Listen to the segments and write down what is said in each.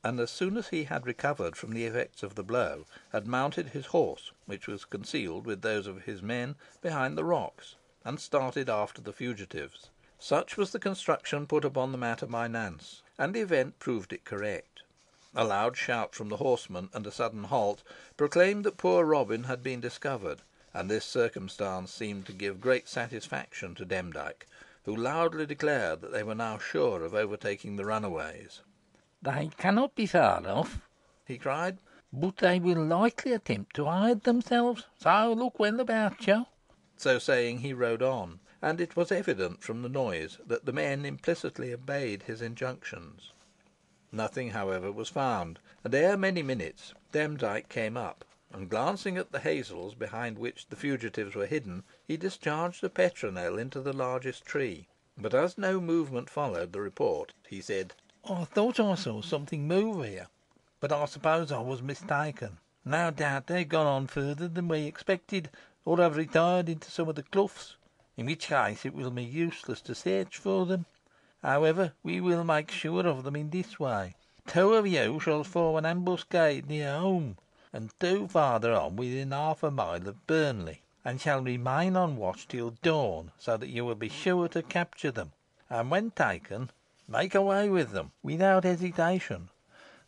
and as soon as he had recovered from the effects of the blow, had mounted his horse, which was concealed with those of his men behind the rocks, and started after the fugitives. Such was the construction put upon the matter by Nance, and the event proved it correct. A loud shout from the horsemen, and a sudden halt, proclaimed that poor Robin had been discovered, and this circumstance seemed to give great satisfaction to Demdike, who loudly declared that they were now sure of overtaking the runaways. "They cannot be far off," he cried, "but they will likely attempt to hide themselves, so look well about you." So saying, he rode on, and it was evident from the noise that the men implicitly obeyed his injunctions. Nothing, however, was found, and ere many minutes Demdike came up, and glancing at the hazels behind which the fugitives were hidden, he discharged a petronel into the largest tree, but as no movement followed the report, he said, "I thought I saw something move here, but I suppose I was mistaken. No doubt they have gone on further than we expected, or have retired into some of the cloughs, in which case it will be useless to search for them. However, we will make sure of them in this way. 2 of you shall form an ambuscade near home, and 2 farther on within half a mile of Burnley, and shall remain on watch till dawn, so that you will be sure to capture them, and when taken, make away with them without hesitation.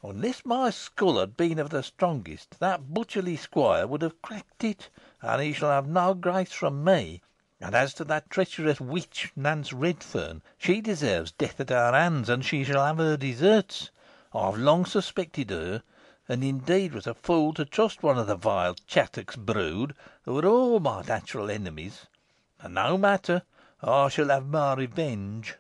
Unless my skull had been of the strongest, that butcherly squire would have cracked it, and he shall have no grace from me. And as to that treacherous witch, Nance Redferne, she deserves death at our hands, and she shall have her deserts. I have long suspected her, and indeed was a fool to trust one of the vile Chattox brood, who are all my natural enemies. And no matter, I shall have my revenge."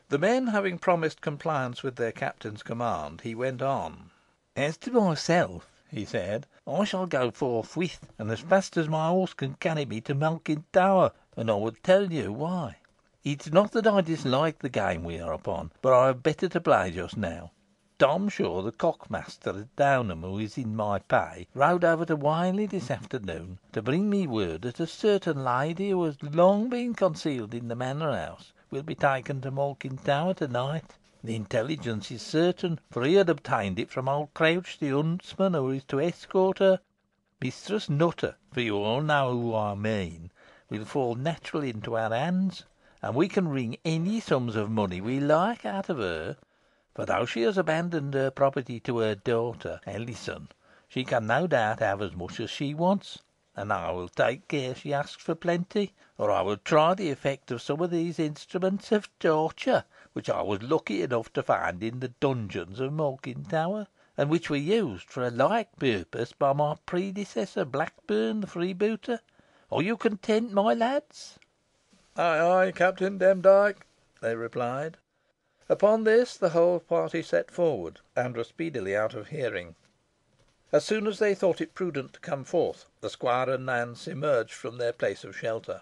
The men having promised compliance with their captain's command, he went on. "As to myself," he said, "I shall go forthwith, and as fast as my horse can carry me, to Malkin Tower, and I will tell you why. It is not that I dislike the game we are upon, but I have better to play just now. Tom Shaw, the cockmaster at Downham, who is in my pay, rode over to Whalley this afternoon to bring me word that a certain lady, who has long been concealed in the manor house, will be taken to Malkin Tower to night. The intelligence is certain, for he had obtained it from old Crouch, the huntsman, who is to escort her. Mistress Nutter, for you all know who I mean, will fall naturally into our hands, and we can wring any sums of money we like out of her, for though she has abandoned her property to her daughter, Alizon, she can no doubt have as much as she wants, and I will take care she asks for plenty, or I will try the effect of some of these instruments of torture, which I was lucky enough to find in the dungeons of Malkin Tower, and which were used for a like purpose by my predecessor, Blackburn, the freebooter. Are you content, my lads?" "Ay, ay, Captain Demdike," they replied. Upon this the whole party set forward, and were speedily out of hearing. As soon as they thought it prudent to come forth, the squire and Nance emerged from their place of shelter.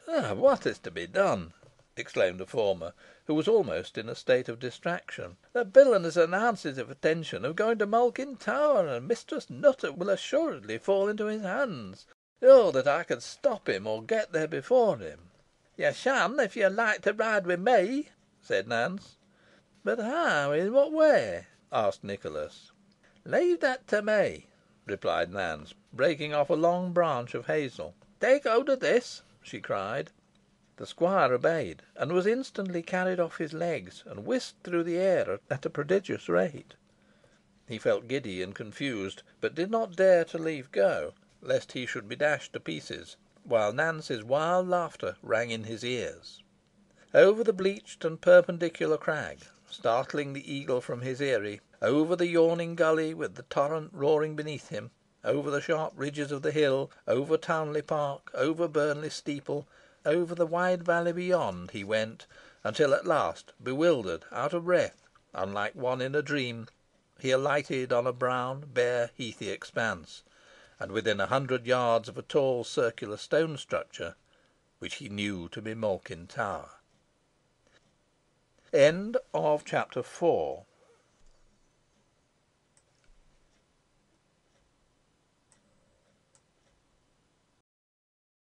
"What is to be done?" exclaimed the former, who was almost in a state of distraction. "The villain has announced his intention of going to Malkin Tower, and Mistress Nutter will assuredly fall into his hands. Oh, that I could stop him, or get there before him!" "You shan, if you like to ride with me," said Nance. "But how? In what way?" asked Nicholas. "Leave that to me," replied Nance, breaking off a long branch of hazel. "Take hold of this," she cried. The squire obeyed, and was instantly carried off his legs, and whisked through the air at a prodigious rate. He felt giddy and confused, but did not dare to leave go, lest he should be dashed to pieces, while Nance's wild laughter rang in his ears. Over the bleached and perpendicular crag, startling the eagle from his eyrie, over the yawning gully, with the torrent roaring beneath him, over the sharp ridges of the hill, over Townley Park, over Burnley Steeple, over the wide valley beyond, he went, until at last, bewildered, out of breath, unlike one in a dream, he alighted on a brown, bare, heathy expanse, and within 100 yards of a tall circular stone structure, which he knew to be Malkin Tower. Chapter 5.